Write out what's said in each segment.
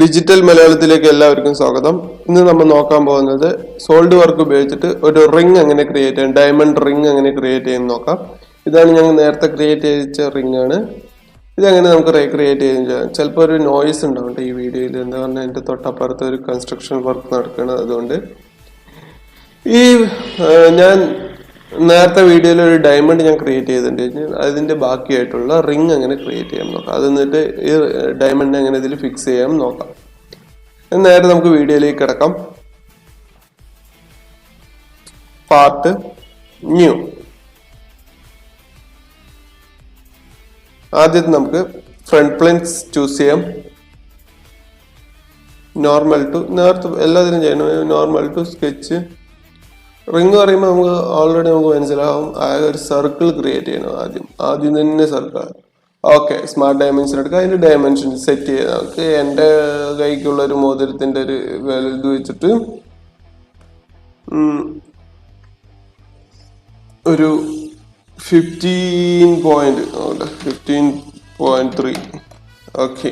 Digital മലയാളത്തിലേക്ക് എല്ലാവർക്കും സ്വാഗതം. ഇന്ന് നമ്മൾ നോക്കാൻ പോകുന്നത് സോളിഡ് വർക്ക് ഉപയോഗിച്ചിട്ട് ഒരു റിംഗ് എങ്ങനെ ക്രിയേറ്റ് ചെയ്യാം, ഡയമണ്ട് റിംഗ് എങ്ങനെ ക്രിയേറ്റ് ചെയ്യാൻ നോക്കാം. ഇതാണ് ഞങ്ങൾ നേരത്തെ ക്രിയേറ്റ് ചെയ്ത റിംഗ് ആണ്. ഇതെങ്ങനെ നമുക്ക് റീക്രിയേറ്റ് ചെയ്യാം. ചിലപ്പോൾ ഒരു നോയ്സ് ഉണ്ടാവും ഈ വീഡിയോയിൽ. എന്താ പറഞ്ഞാൽ എൻ്റെ തൊട്ടപ്പുറത്ത് ഒരു കൺസ്ട്രക്ഷൻ വർക്ക് നടക്കണം. അതുകൊണ്ട് ഞാൻ നേരത്തെ വീഡിയോയിൽ ഒരു ഡയമണ്ട് ഞാൻ ക്രിയേറ്റ് ചെയ്തിട്ടുണ്ട്. അതിന്റെ ബാക്കിയായിട്ടുള്ള റിംഗ് എങ്ങനെ ക്രിയേറ്റ് ചെയ്യാൻ നോക്കാം. അത് എന്നിട്ട് ഈ ഡയമണ്ട് എങ്ങനെ ഇതിൽ ഫിക്സ് ചെയ്യാൻ നോക്കാം. നേരെ നമുക്ക് വീഡിയോയിലേക്ക് കിടക്കാം. Part new. ആദ്യം നമുക്ക് ഫ്രണ്ട് പ്ലെയിൻസ് ചൂസ് ചെയ്യാം. നോർമൽ ടു, നേരത്തെ എല്ലാത്തിനും ചെയ്യണം. Normal to sketch. റിംഗ് പറയുമ്പോൾ നമുക്ക് ഓൾറെഡി നമുക്ക് മനസ്സിലാവും. ആകെ ഒരു സർക്കിൾ ക്രിയേറ്റ് ചെയ്യണം. ആദ്യം തന്നെ സർക്കിൾ. ഓക്കെ, സ്മാർട്ട് ഡയമെൻഷൻ എടുക്കുക. അതിന്റെ ഡയമെൻഷൻ സെറ്റ് ചെയ്യാം. നമുക്ക് എൻ്റെ കൈക്കുള്ള ഒരു മോതിരത്തിന്റെ ഒരു ഇത് വെച്ചിട്ട് ഒരു 15.3. ഓക്കെ,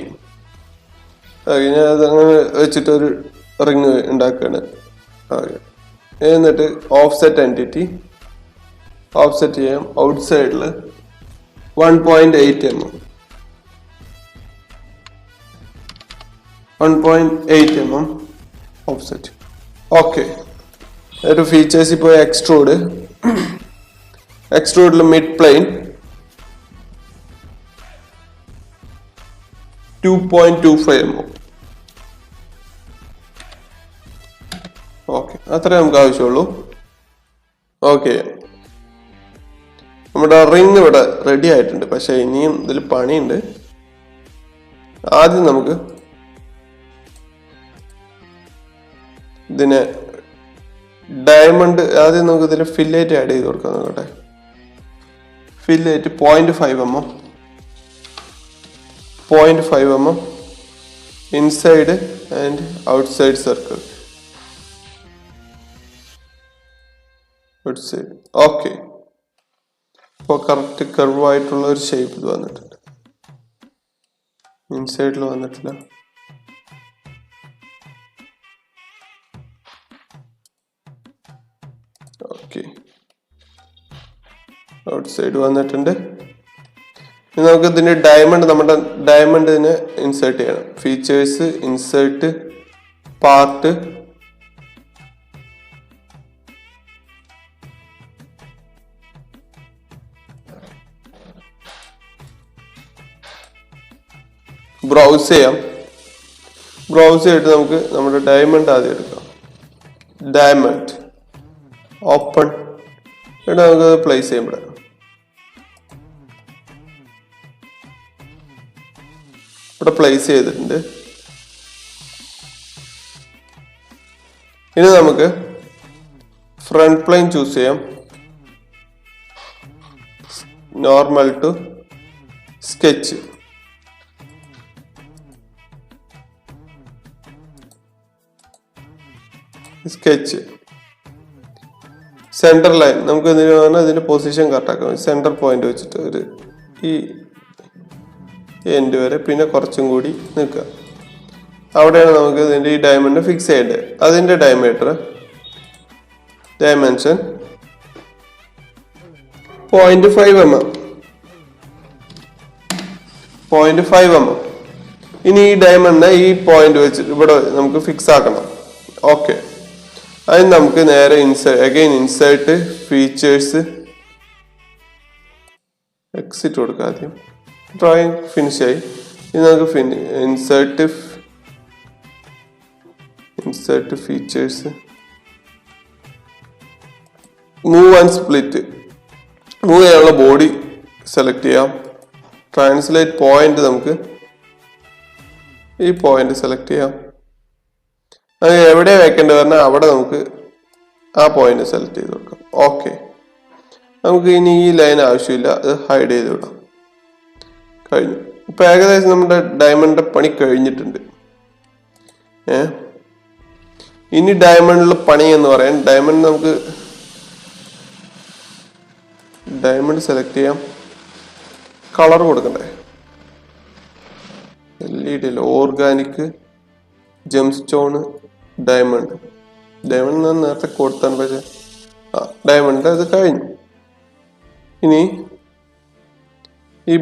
ഞാൻ അതങ്ങനെ വെച്ചിട്ട് ഒരു റിംഗ് ഉണ്ടാക്കുകയാണ്. ഓക്കെ, എന്നിട്ട് ഓഫ്സെറ്റ് എൻറ്റിറ്റി ഓഫ്സെറ്റ് ചെയ്യാം. ഔട്ട് സൈഡിൽ 1.8 mm 1.8 mm ഓഫ്സെറ്റ്. ഓക്കെ, ഒരു ഫീച്ചേഴ്സ് ഇപ്പോൾ എക്സ്ട്രൂഡിൽ മിഡ് പ്ലെയിൻ 2.25 mm. ഓക്കെ, അത്രേ നമുക്ക് ആവശ്യമുള്ളൂ. ഓക്കെ, നമ്മുടെ റിംഗ് ഇവിടെ റെഡി ആയിട്ടുണ്ട്. പക്ഷെ ഇനിയും ഇതിൽ പണിയുണ്ട്. ആദ്യം നമുക്ക് ഇതിനെ ഡയമണ്ട് നമുക്ക് ഇതിൽ ഫില്ലേറ്റ് ആഡ് ചെയ്ത് കൊടുക്കാം. നോക്കട്ടെ, ഫില്ലേറ്റ് 0.5 mm inside and outside circle. Okay, ഇപ്പോൾ കറക്റ്റ് കർവ് ആയിട്ടുള്ള ഒരു ഷേപ്പ് ഇത് വന്നിട്ടുണ്ട്. ഇൻസൈഡിൽ വന്നിട്ടില്ല. ഓക്കെ, ഔട്ട് സൈഡ് വന്നിട്ടുണ്ട്. ഇനി നമുക്ക് ഇതിന്റെ നമ്മുടെ ഡയമണ്ടിനെ ഇൻസേർട്ട് ചെയ്യണം. ഫീച്ചേഴ്സ്, ഇൻസേർട്ട്, പാർട്ട്, ബ്രൗസ് ചെയ്യാം. ബ്രൗസ് ചെയ്തിട്ട് നമുക്ക് നമ്മുടെ ഡയമണ്ട് ആദ്യം എടുക്കാം. Diamond open. എന്നിട്ട് നമുക്ക് പ്ലേസ് ചെയ്യാം. ഇവിടെ പ്ലേസ് ചെയ്തിട്ടുണ്ട്. ഇനി നമുക്ക് ഫ്രണ്ട് പ്ലെയിൻ ചൂസ് ചെയ്യാം. Normal to sketch. Sketch center line നമുക്ക് ഇതിന്റെ പൊസിഷൻ കറക്റ്റാക്കാം. സെന്റർ പോയിന്റ് വെച്ചിട്ട് ഒരു ഈ എൻഡ് വരെ, പിന്നെ കുറച്ചും കൂടി നിൽക്കുക. അവിടെയാണ് നമുക്ക് ഇതിന്റെ ഈ ഡയമണ്ട് ഫിക്സ് ചെയ്യേണ്ടത്. അതിന്റെ ഡയമെൻഷൻ 0.5 mm. ഇനി ഈ ഡയമണ്ടിനെ ഈ പോയിന്റ് വെച്ച് ഇവിടെ നമുക്ക് ഫിക്സ് ആക്കണം. ഓക്കെ, അതിന് നമുക്ക് നേരെ ഇൻസേർട്ട് ഫീച്ചേഴ്സ് എക്സിറ്റ് കൊടുക്കാം. ആദ്യം ഡ്രോയിങ് ഫിനിഷ് ആയി. ഇനി നമുക്ക് insert features, move and split. Move ചെയ്യാനുള്ള ബോഡി സെലക്ട് ചെയ്യാം. ട്രാൻസ്ലേറ്റ് പോയിന്റ് നമുക്ക് ഈ പോയിന്റ് സെലക്ട് ചെയ്യാം. അത് എവിടെ വെക്കേണ്ടത് പറഞ്ഞാൽ അവിടെ നമുക്ക് ആ പോയിന്റ് സെലക്ട് ചെയ്ത് കൊടുക്കാം. ഓക്കെ, നമുക്ക് ഇനി ഈ ലൈൻ ആവശ്യമില്ല, അത് ഹൈഡ് ചെയ്ത് വിടാം. കഴിഞ്ഞു. ഇപ്പൊ ഏകദേശം നമ്മുടെ ഡയമണ്ടിന്റെ പണി കഴിഞ്ഞിട്ടുണ്ട്. ഇനി ഡയമണ്ടിലെ പണി എന്ന് പറയാൻ നമുക്ക് ഡയമണ്ട് സെലക്ട് ചെയ്യാം. കളർ കൊടുക്കണ്ടേ? LED organic gemstone, diamond. Diamond ഞാൻ നേരത്തെ കൊടുത്താണ്, പക്ഷേ ഡയമണ്ട് അത് കഴിഞ്ഞു. ഇനി ഈ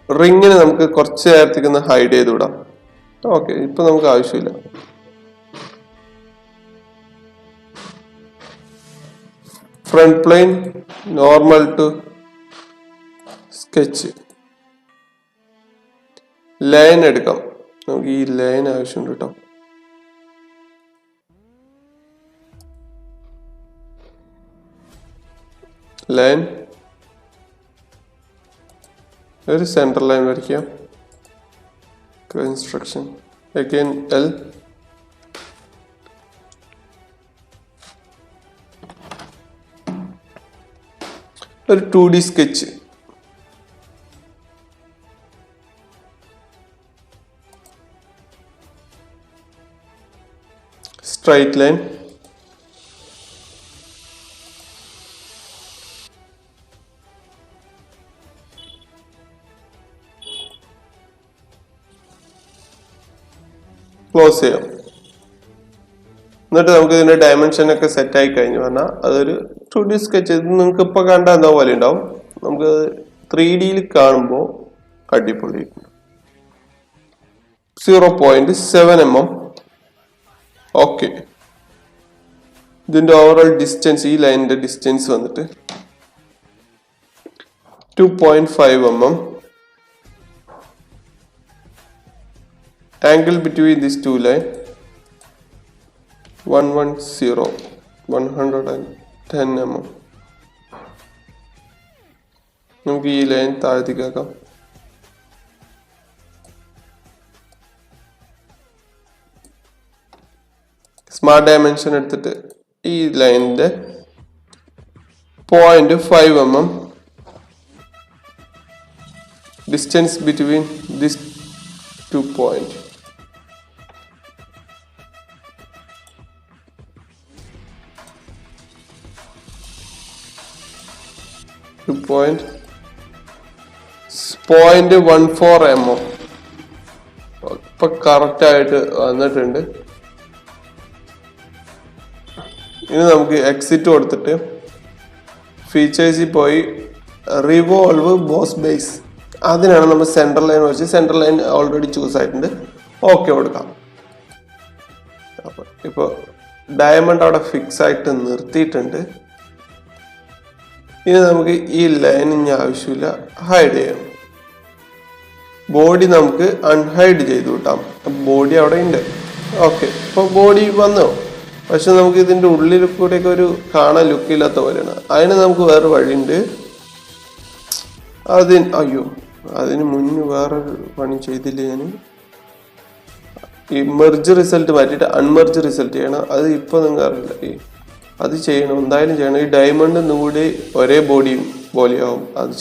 റിങ്ങിന് നമുക്ക് കുറച്ച് നേരത്തേക്ക് ഒന്ന് ഹൈഡ് ചെയ്ത് വിടാം. ഓക്കെ, ഇപ്പൊ നമുക്ക് ആവശ്യമില്ല. Front plane normal to sketch. Line എടുക്കാം. നമുക്ക് ഈ ലൈൻ ആവശ്യമുണ്ട് കേട്ടോ. ലൈൻ, ഒരു സെൻട്രൽ ലൈൻ വരയ്ക്കാം. Construction again L. ഒരു 2D sketch. Straight line, close ചെയ്യാം. എന്നിട്ട് നമുക്ക് ഇതിന്റെ ഡയമെൻഷൻ ഒക്കെ സെറ്റ് ആയി കഴിഞ്ഞു പറഞ്ഞാൽ അതൊരു 2D സ്കെച്ച്. ഇത് നിങ്ങൾക്ക് ഇപ്പൊ കണ്ടാൽ എന്താ പോലെ ഉണ്ടാവും. നമുക്ക് 3D കാണുമ്പോൾ അടിപൊളി. 0.7 mm. ഓക്കെ, ഇതിന്റെ ഓവറോൾ ഡിസ്റ്റൻസ്, ഈ ലൈനിന്റെ ഡിസ്റ്റൻസ് വന്നിട്ട് 2.5 mm. Angle between these two lines 110 mm. നമുക്ക് ഈ ലൈൻ താഴ്ത്തിക്കാക്കാം. സ്മാർട്ട് ഡയമെൻഷൻ എടുത്തിട്ട് ഈ ലൈനിന്റെ 0.5 mm distance between this 2 points. .14 mm. ഇപ്പൊ കറക്റ്റ് ആയിട്ട് വന്നിട്ടുണ്ട്. ഇനി നമുക്ക് എക്സിറ്റ് കൊടുത്തിട്ട് ഫീച്ചേഴ്സിൽ പോയി റിവോൾവ് ബോസ് ബേസ്, അതിനാണ് നമ്മൾ സെൻട്രൽ ലൈൻ വെച്ച്, സെൻട്രൽ ലൈൻ ഓൾറെഡി ചൂസ് ആയിട്ടുണ്ട്. ഓക്കെ കൊടുക്കാം. ഇപ്പൊ ഡയമണ്ട് അവിടെ ഫിക്സ് ആയിട്ട് നിർത്തിയിട്ടുണ്ട്. ഇനി നമുക്ക് ഈ ലൈൻ ഇനി ആവശ്യമില്ല, ഹൈഡ് ചെയ്യാം. ബോഡി നമുക്ക് അൺഹൈഡ് ചെയ്ത് വിട്ടാം. ബോഡി അവിടെ ഉണ്ട്. ഓക്കെ, ഇപ്പൊ ബോഡി വന്നു. പക്ഷെ നമുക്ക് ഇതിന്റെ ഉള്ളിൽ കൂടെയൊക്കെ ഒരു കാണാൻ ലുക്കില്ലാത്ത പോലെയാണ്. അതിന് നമുക്ക് വേറെ വഴിയുണ്ട്. അതിന് മുന്നേ വേറൊരു പണി ചെയ്തില്ല ഞാൻ. ഈ മെർജ് റിസൾട്ട് മാറ്റിയിട്ട് അൺമെർജ് റിസൾട്ട് ചെയ്യണം. അത് ഇപ്പൊ നിങ്ങൾക്ക് അറിയില്ല. അത് ചെയ്യണം, എന്തായാലും ചെയ്യണം. ഈ ഡയമണ്ട് കൂടി ഒരേ ബോഡിയും പോലെയാവും അത്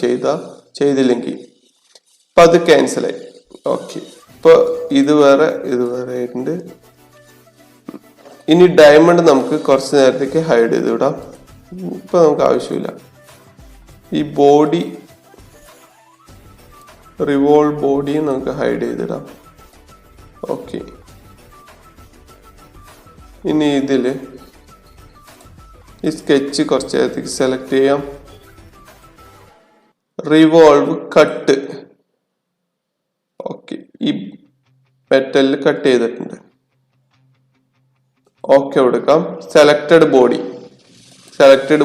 ചെയ്തില്ലെങ്കിൽ. അപ്പൊ അത് ക്യാൻസലായി. ഓക്കെ, ഇപ്പൊ ഇത് വേറെ ആയിട്ടുണ്ട്. ഇനി ഡയമണ്ട് നമുക്ക് കുറച്ച് നേരത്തേക്ക് ഹൈഡ് ചെയ്ത് വിടാം. ഇപ്പൊ നമുക്ക് ആവശ്യമില്ല. ഈ ബോഡി റിവോൾവ് ബോഡിയും നമുക്ക് ഹൈഡ് ചെയ്തിടാം. ഓക്കെ, ഇനി ഇതില് ഈ സ്കെച്ച് കുറച്ച് നേരത്തേക്ക് സെലക്ട് ചെയ്യാം. Revolve cut. ഓക്കെ, ഈ മെറ്റലിൽ കട്ട് ചെയ്തിട്ടുണ്ട്. ഓക്കെ കൊടുക്കാം. സെലക്റ്റഡ്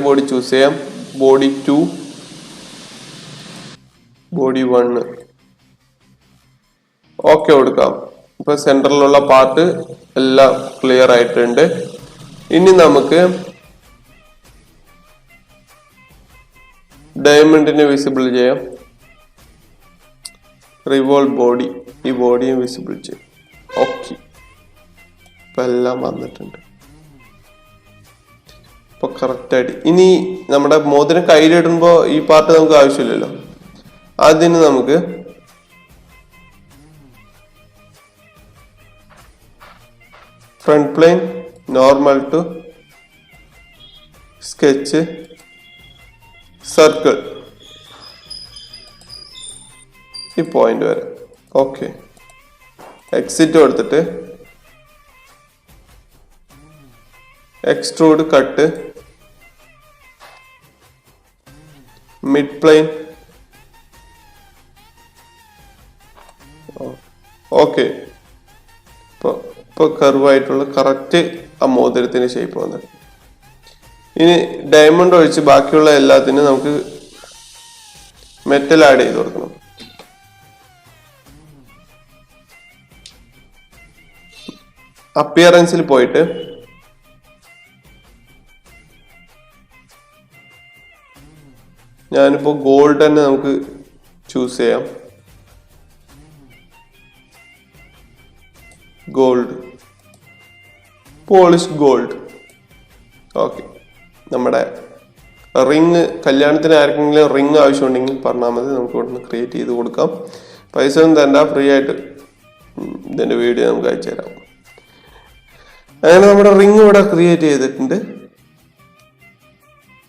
ബോഡി ചൂസ് ചെയ്യാം. Body 2, body 1. ഓക്കെ കൊടുക്കാം. ഇപ്പൊ സെന്ററിലുള്ള പാർട്ട് എല്ലാം ക്ലിയർ ആയിട്ടുണ്ട്. ഇനി നമുക്ക് ഡയമണ്ടിനെ വിസിബിൾ ചെയ്യാം. റിവോൾവ് ബോഡി, ഈ ബോഡിയും വിസിബിൾ ചെയ്യും. ഓക്കെ, ഇപ്പൊ എല്ലാം വന്നിട്ടുണ്ട്. ഇപ്പൊ കറക്റ്റ് ആയിട്ട്. ഇനി നമ്മുടെ മോതിരം കയ്യിലിടുമ്പോ ഈ പാർട്ട് നമുക്ക് ആവശ്യമില്ലല്ലോ. അതിന് നമുക്ക് front plane normal to sketch circle, ഈ പോയിന്റ് വരെ. ഓക്കെ, എക്സിറ്റ് കൊടുത്തിട്ട് extrude cut, mid plane. Okay. ഇപ്പോൾ കർവായിട്ടുള്ള കറക്റ്റ് ആ മോതിരത്തിന് ഷേപ്പ് വന്നത്. ഇനി ഡയമണ്ട് ഒഴിച്ച് ബാക്കിയുള്ള എല്ലാത്തിനും നമുക്ക് മെറ്റൽ ആഡ് ചെയ്ത് കൊടുക്കണം. അപ്പിയറൻസിൽ പോയിട്ട് ഞാനിപ്പോൾ ഗോൾഡ് തന്നെ നമുക്ക് ചൂസ് ചെയ്യാം. Gold, polish gold. ഓക്കെ, നമ്മുടെ റിങ്, കല്യാണത്തിന് ആർക്കെങ്കിലും റിങ് ആവശ്യമുണ്ടെങ്കിൽ പറഞ്ഞാൽ മതി, നമുക്ക് ഇവിടെ നിന്ന് ക്രിയേറ്റ് ചെയ്ത് കൊടുക്കാം. പൈസ ഒന്നും തരണ്ട, ഫ്രീ ആയിട്ട് ഇതിൻ്റെ വീഡിയോ നമുക്ക് അയച്ചു തരാം. അങ്ങനെ നമ്മുടെ റിങ് ഇവിടെ ക്രിയേറ്റ് ചെയ്തിട്ടുണ്ട്.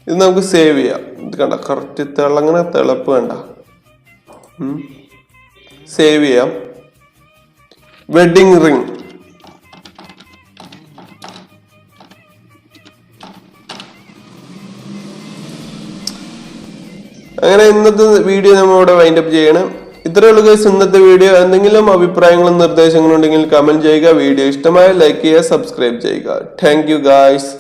ഇത് നമുക്ക് സേവ് ചെയ്യാം. ഇത് കണ്ട കറക്റ്റ് തിളങ്ങനെ തിളപ്പ് വേണ്ട, സേവ് ചെയ്യാം. Wedding ring. അങ്ങനെ ഇന്നത്തെ വീഡിയോ നമ്മളിവിടെ വൈൻഡപ്പ് ചെയ്യണം. ഇത്രയുള്ള കേസ് ഇന്നത്തെ വീഡിയോ. എന്തെങ്കിലും അഭിപ്രായങ്ങളും നിർദ്ദേശങ്ങളും ഉണ്ടെങ്കിൽ കമന്റ് ചെയ്യുക. വീഡിയോ ഇഷ്ടമായ ലൈക്ക് ചെയ്യുക, സബ്സ്ക്രൈബ് ചെയ്യുക. Thank you guys.